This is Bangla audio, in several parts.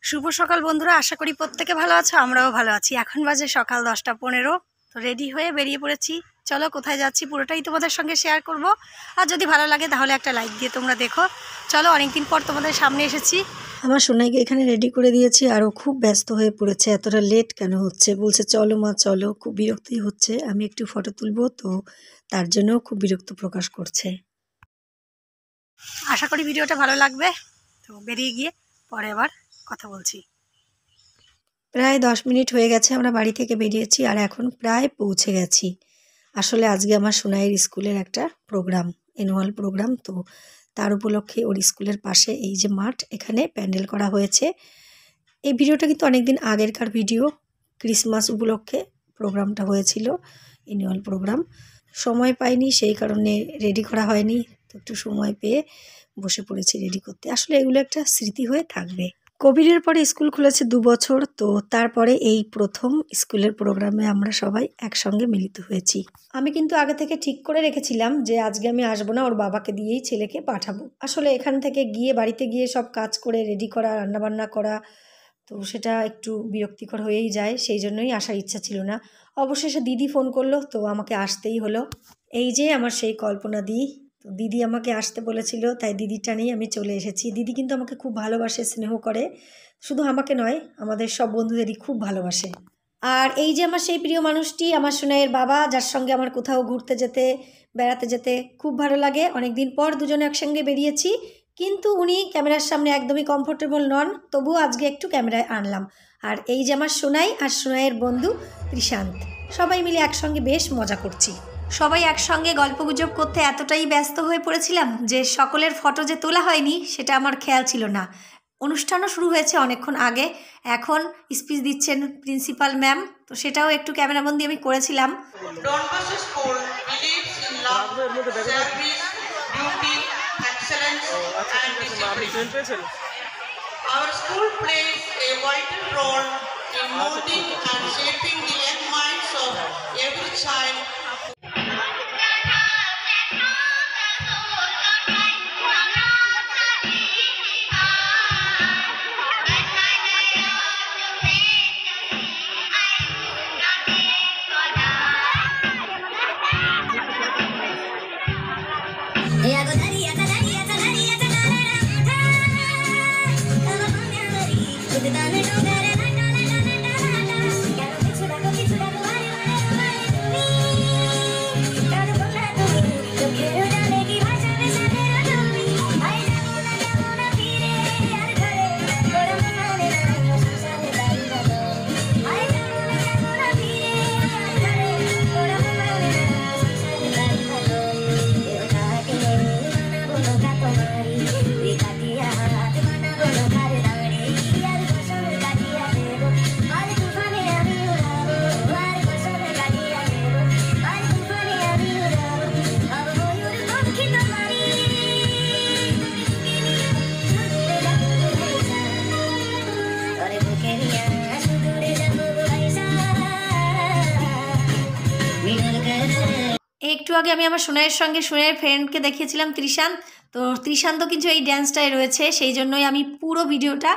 শুভ সকাল বন্ধুরা, আশা করি প্রত্যেকে ভালো আছো। আমরাও ভালো আছি। এখন বাজে সকাল 10টা 15। তো রেডি হয়ে বেরিয়ে পড়েছি। চলো কোথায় যাচ্ছি পুরোটাই তোমাদের সঙ্গে শেয়ার করব। আর যদি ভালো লাগে তাহলে একটা লাইক দিয়ে তোমরা দেখো। চলো, অনেকদিন পর তোমাদের সামনে এসেছি। আমার সোনাইকে এখানে রেডি করে দিয়েছি আর ও খুব ব্যস্ত হয়ে পড়েছে। এতটা লেট কেন হচ্ছে, বলছে চলো মা চলো। খুব বিরক্তি হচ্ছে, আমি একটু ফটো তুলবো তো তার জন্য খুব বিরক্ত প্রকাশ করছে। আশা করি ভিডিওটা ভালো লাগবে। তো বেরিয়ে গিয়ে পরে আবার কথা বলছি। প্রায় 10 মিনিট হয়ে গেছে আমরা বাড়ি থেকে বেরিয়েছি আর এখন প্রায় পৌঁছে গেছি। আসলে আজকে আমার সোনাইয়ের স্কুলের একটা প্রোগ্রাম, অ্যানুয়াল প্রোগ্রাম। তো তার উপলক্ষে ওর স্কুলের পাশে এই যে মাঠ, এখানে প্যান্ডেল করা হয়েছে। এই ভিডিওটা কিন্তু অনেকদিন আগেরকার ভিডিও। ক্রিসমাস উপলক্ষে প্রোগ্রামটা হয়েছিল, অ্যানুয়াল প্রোগ্রাম। সময় পাইনি, সেই কারণে রেডি করা হয়নি। তো একটু সময় পেয়ে বসে পড়েছি রেডি করতে। আসলে এগুলো একটা স্মৃতি হয়ে থাকবে। কোভিডের পরে স্কুল খুলেছে 2 বছর, তো তারপরে এই প্রথম স্কুলের প্রোগ্রামে আমরা সবাই একসঙ্গে মিলিত হয়েছি। আমি কিন্তু আগে থেকে ঠিক করে রেখেছিলাম যে আজকে আমি আসবো না, ওর বাবাকে দিয়েই ছেলেকে পাঠাবো। আসলে এখান থেকে গিয়ে বাড়িতে গিয়ে সব কাজ করে রেডি করা, রান্নাবান্না করা, তো সেটা একটু বিরক্তিকর হয়েই যায়। সেই জন্যই আসার ইচ্ছা ছিল না। অবশেষে দিদি ফোন করলো, তো আমাকে আসতেই হলো। এই যে আমার সেই কল্পনা দি। তো দিদি আমাকে আসতে বলেছিল, তাই দিদিটা নিয়ে আমি চলে এসেছি। দিদি কিন্তু আমাকে খুব ভালোবাসে, স্নেহ করে। শুধু আমাকে নয়, আমাদের সব বন্ধুদেরই খুব ভালোবাসে। আর এই যে আমার সেই প্রিয় মানুষটি, আমার সোনাইয়ের বাবা, যার সঙ্গে আমার কোথাও ঘুরতে যেতে, বেড়াতে যেতে খুব ভালো লাগে। অনেক দিন পর দুজনে একসঙ্গে বেরিয়েছি, কিন্তু উনি ক্যামেরার সামনে একদমই কমফোর্টেবল নন। তবুও আজকে একটু ক্যামেরায় আনলাম। আর এই যে আমার সোনাই আর সোনাইয়ের বন্ধু ত্রিশান্ত, সবাই মিলে একসঙ্গে বেশ মজা করছি। সবাই একসঙ্গে গল্পগুজব করতে এতটাই ব্যস্ত হয়ে পড়েছিলাম যে সকলের ফটো যে তোলা হয়নি সেটা আমার খেয়াল ছিল না। অনুষ্ঠানও শুরু হয়েছে অনেকক্ষণ আগে। এখন স্পিচ দিচ্ছেন প্রিন্সিপাল ম্যাম, তো সেটাও একটু ক্যামেরাবন্দি আমি করেছিলাম। Don Bosco School believes in love, service, duty, excellence, and discipline. Our school plays a vital role in molding and shaping the young minds of every child. একটু আগে আমি আমার সোনাইয়ের সঙ্গে সোনাইয়ের ফ্রেন্ডকে দেখিয়েছিলাম ত্রিশান্ত। তো ত্রিশান্ত কিন্তু এই ড্যান্সটায় রয়েছে, সেই জন্যই আমি পুরো ভিডিওটা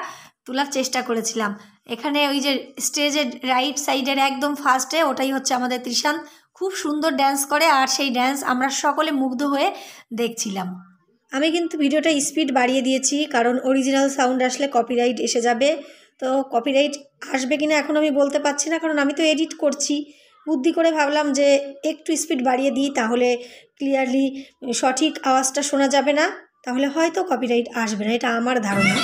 তোলার চেষ্টা করেছিলাম। এখানে ওই যে স্টেজের রাইট সাইডের একদম ফার্স্টে, ওটাই হচ্ছে আমাদের ত্রিশান্ত। খুব সুন্দর ড্যান্স করে, আর সেই ড্যান্স আমরা সকলে মুগ্ধ হয়ে দেখছিলাম। আমি কিন্তু ভিডিওটা স্পিড বাড়িয়ে দিয়েছি, কারণ অরিজিনাল সাউন্ড আসলে কপিরাইট এসে যাবে। তো কপিরাইট আসবে কিনা এখন আমি বলতে পারছি না, কারণ আমি তো এডিট করছি। বুদ্ধি করে ভাবলাম যে একটু স্পিড বাড়িয়ে দিই, তাহলে ক্লিয়ারলি সঠিক আওয়াজটা শোনা যাবে না, তাহলে হয়তো কপিরাইট আসবে না, এটা আমার ধারণা।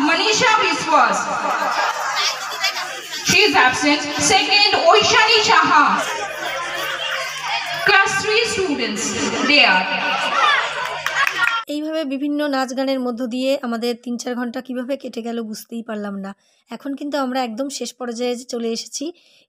Manisha Biswas. She is absent. Second, Oishani Shaha. Class 3 students. They are. এইভাবে বিভিন্ন নাচ গানের মধ্য দিয়ে আমাদের 3-4 ঘন্টা কিভাবে কেটে গেল বুঝতেই পারলাম না। এখন কিন্তু আমরা একদম শেষ পর্যায়ে চলে এসেছি।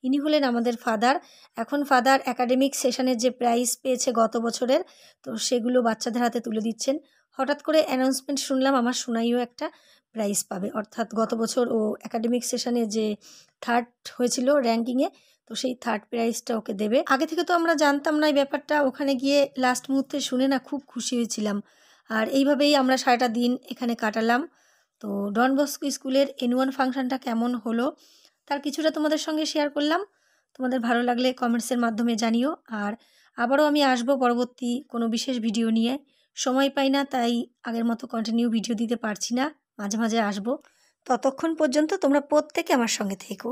ইনি হলেন আমাদের ফাদার। এখন ফাদার একাডেমিক সেশনের যে প্রাইজ পেয়েছে গত বছরের, তো সেগুলো বাচ্চাদের হাতে তুলে দিচ্ছেন। হঠাৎ করে অ্যানাউন্সমেন্ট শুনলাম আমার সোনাইও একটা প্রাইজ পাবে, অর্থাৎ গত বছর ও একাডেমিক সেশনে যে 3rd হয়েছিল র্যাঙ্কিংয়ে, তো সেই 3rd প্রাইজটা ওকে দেবে। আগে থেকে তো আমরা জানতাম না এই ব্যাপারটা, ওখানে গিয়ে লাস্ট মুহূর্তে শুনে না খুব খুশি হয়েছিলাম। আর এইভাবেই আমরা সারাটা দিন এখানে কাটালাম। তো ডন বস্কো স্কুলের অ্যানুয়াল ফাংশনটা কেমন হলো তার কিছুটা তোমাদের সঙ্গে শেয়ার করলাম। তোমাদের ভালো লাগলে কমেন্টসের মাধ্যমে জানিও। আর আবারও আমি আসবো পরবর্তী কোনো বিশেষ ভিডিও নিয়ে। সময় পাই না, তাই আগের মতো কন্টিনিউ ভিডিও দিতে পারছি না, মাঝে মাঝে আসবো। ততক্ষণ পর্যন্ত তোমরা প্রত্যেকে আমার সঙ্গে থেকো।